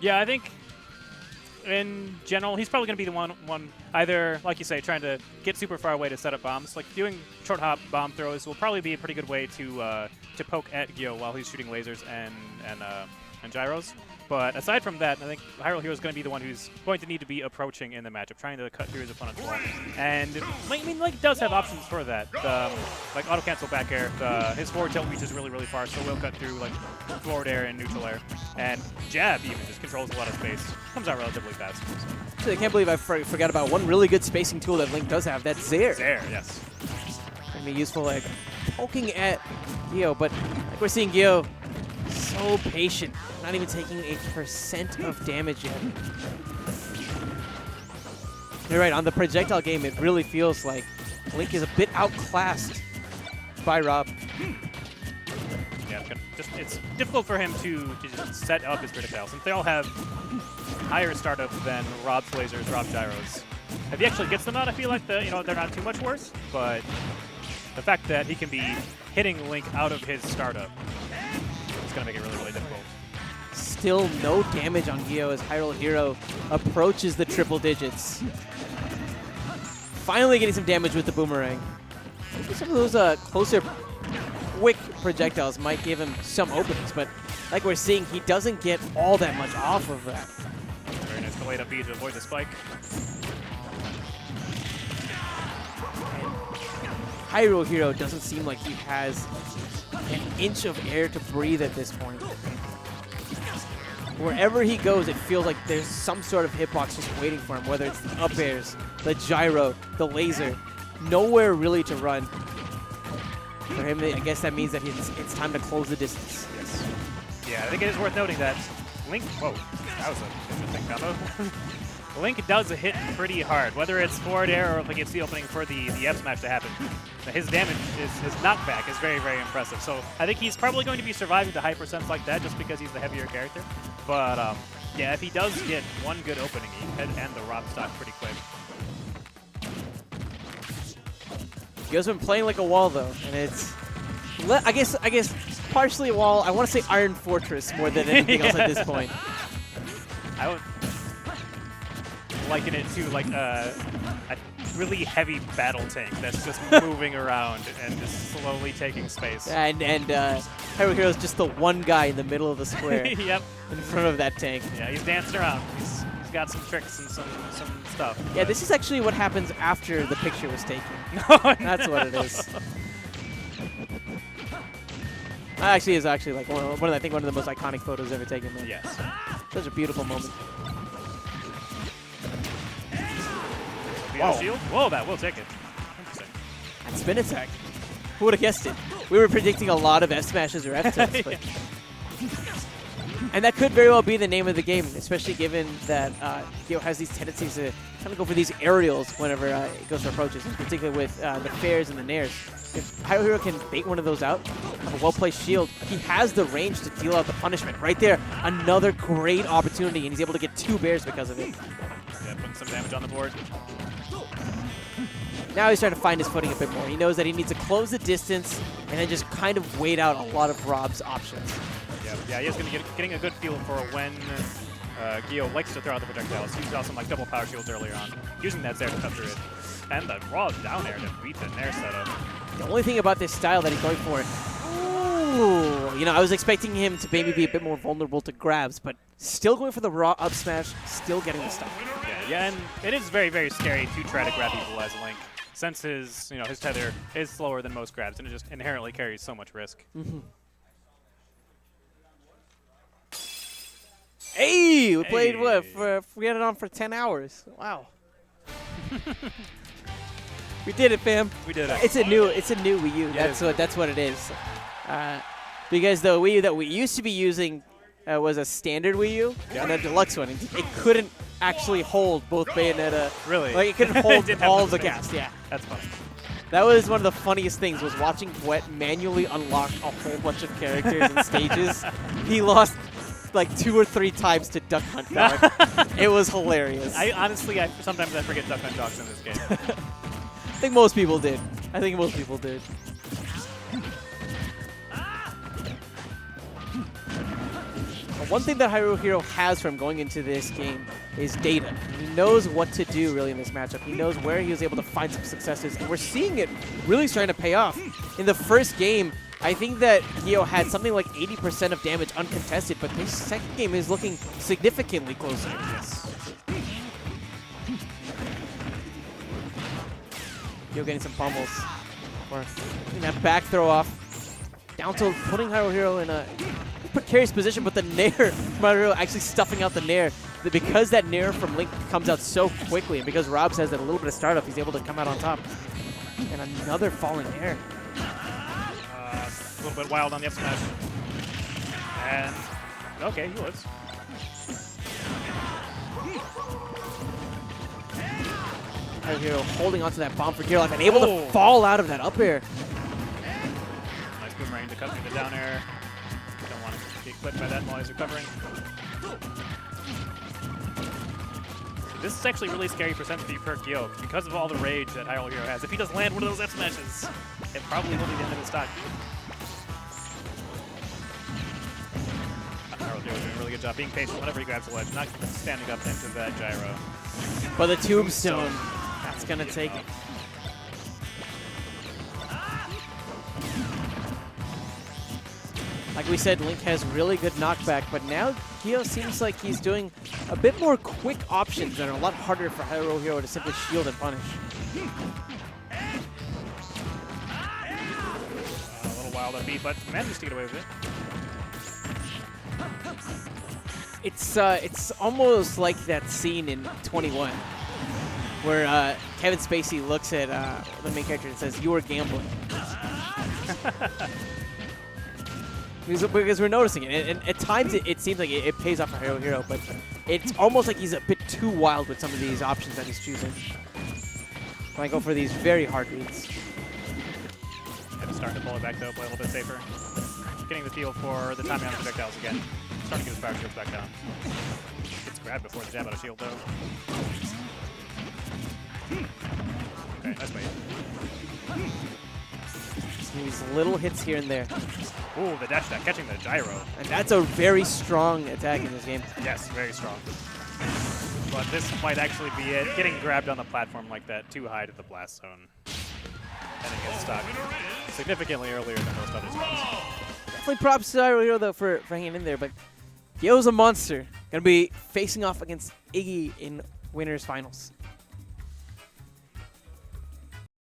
Yeah, I think in general, he's probably going to be the one either, like you say, trying to get super far away to set up bombs. Like doing short hop bomb throws will probably be a pretty good way to poke at Gyo while he's shooting lasers and gyros. But aside from that, I think Hyrule Hero is going to be the one who's going to need to be approaching in the matchup, trying to cut through his opponent's wall. And I mean, Link does have options for that. Like auto cancel back air. His forward tilt reaches really, really far, so we'll cut through like forward air and neutral air. And jab even just controls a lot of space. Comes out relatively fast. I can't believe I forgot about one really good spacing tool that Link does have. That's Zair. Zair, yes. Can be useful like poking at Gyo, but like we're seeing Gyo so patient, not even taking a % of damage yet. You're right, on the projectile game, it really feels like Link is a bit outclassed by Rob. Yeah, it's difficult for him to just set up his projectiles, since they all have higher startup than Rob's lasers, Rob's gyros. If he actually gets them out, I feel like they're not too much worse, but the fact that he can be hitting Link out of his startup is going to make it really, really difficult. Still no damage on Gyo as Hyrule Hero approaches the triple digits. Finally getting some damage with the boomerang. Maybe some of those closer, quick projectiles might give him some openings, but like we're seeing, he doesn't get all that much off of that. Very nice delayed up B to avoid the spike. Hyrule Hero doesn't seem like he has an inch of air to breathe at this point. Wherever he goes, it feels like there's some sort of hitbox just waiting for him, whether it's the up airs, the gyro, the laser. Nowhere really to run. For him, I guess that means that it's time to close the distance. Yes. Yeah, I think it is worth noting that Link... Whoa, that was an interesting combo. Link does hit pretty hard, whether it's forward air or if he gets the opening for the F smash to happen. His damage, his knockback is very, very impressive. So I think he's probably going to be surviving to high percents like that just because he's the heavier character. But yeah, if he does get one good opening, he can end the Rob stock pretty quick. Gyo's been playing like a wall though, and it's I guess partially a wall. I want to say Iron Fortress more than anything else at this point. I would liken it to like a really heavy battle tank that's just moving around and just slowly taking space. And Hyrule Hero is just the one guy in the middle of the square. Yep. In front of that tank. Yeah, he's dancing around. He's got some tricks and some stuff. Yeah, this is actually what happens after the picture was taken. That's what it is. That actually is like one of the most iconic photos ever taken. Though. Yes. Such a beautiful moment. Wow. Shield? Whoa, that will take it. Interesting. That spin attack. Who would have guessed it? We were predicting a lot of F smashes or F tilts, but and that could very well be the name of the game, especially given that Gyo has these tendencies to kind of go for these aerials whenever it goes for approaches, in particular with the fairs and the nairs. If Hyrule Hero can bait one of those out, a well-placed shield, he has the range to deal out the punishment. Right there, another great opportunity, and he's able to get 2 bears because of it. Yeah, putting some damage on the board. Now he's trying to find his footing a bit more. He knows that he needs to close the distance and then just kind of wait out a lot of Rob's options. Yeah, he is going to getting a good feel for when Gyo likes to throw out the projectiles. He saw some like double power shields earlier on, using that Zair to cut through it. And the raw down air to beat the Nair setup. The only thing about this style that he's going for, ooh, I was expecting him to maybe be a bit more vulnerable to grabs, but still going for the raw up smash, still getting the stop. Yeah, and it is very, very scary to try to grab people as Link, since his tether is slower than most grabs, and it just inherently carries so much risk. Mm-hmm. Hey, we played what? We had it on for 10 hours. Wow. We did it, fam. We did it. It's a new Wii U. That's what it is. Because the Wii U that we used to be using was a standard Wii U and a deluxe one. It couldn't actually hold both Bayonetta. Really? Like it couldn't hold all of the cast. Yeah. That's fun. That was one of the funniest things, was watching Bwet manually unlock a whole bunch of characters and stages. He lost like 2 or 3 times to Duck Hunt Dog. It was hilarious. Honestly, sometimes I forget Duck Hunt Dogs in this game. I think most people did. But one thing that Hyrule Hero has from going into this game is data. He knows what to do really in this matchup. He knows where he was able to find some successes, and we're seeing it really starting to pay off. In the first game, I think that Gio had something like 80% of damage uncontested, but this second game is looking significantly closer. Yes. Gio getting some pummels. Or that back throw off. Down to putting Hyrule Hero in a precarious position, but the nair from Hyrule actually stuffing out the nair. Because that nair from Link comes out so quickly, and because Robs has that little bit of startup, he's able to come out on top. And another falling nair. A little bit wild on the up smash. And, okay, he lives. Hyrule Hero holding onto that bomb for dear life and able to fall out of that up air. Nice boomerang to cut through the down air. Don't want to get clipped by that while he's recovering. This is actually really scary for Sensitive per Gio because of all the rage that Hyrule Hero has. If he does land one of those F smashes, it probably will be the end of his stock. Hyrule Hero doing a really good job being patient whenever he grabs the ledge, not standing up into that gyro. But the tombstone, that's going to take it. Like we said, Link has really good knockback, but now Gio seems like he's doing a bit more quick options that are a lot harder for Hyrule Hero to simply shield and punish. A little wild on beat, but manages to get away with it. It's almost like that scene in 21 where Kevin Spacey looks at the main character and says, "You were gambling." Because we're noticing it, and at times it seems like it pays off for Hyrule Hero, but it's almost like he's a bit too wild with some of these options that he's choosing. When I go for these very hard reads. Had to start to pull it back though, play a little bit safer. Getting the feel for the timing on the projectiles again. Starting to get his power shields back down. Gets grabbed before the jab out of shield though. Okay, nice bait. These little hits here and there. Ooh, the dash attack, catching the gyro. And that's a very strong attack in this game. Yes, very strong. But this might actually be it. Getting grabbed on the platform like that too high to the blast zone. And it gets stuck significantly earlier than most other spots. Definitely props to Hyrule Hero though for hanging in there, but Gio's a monster. Gonna be facing off against Iggy in winners finals.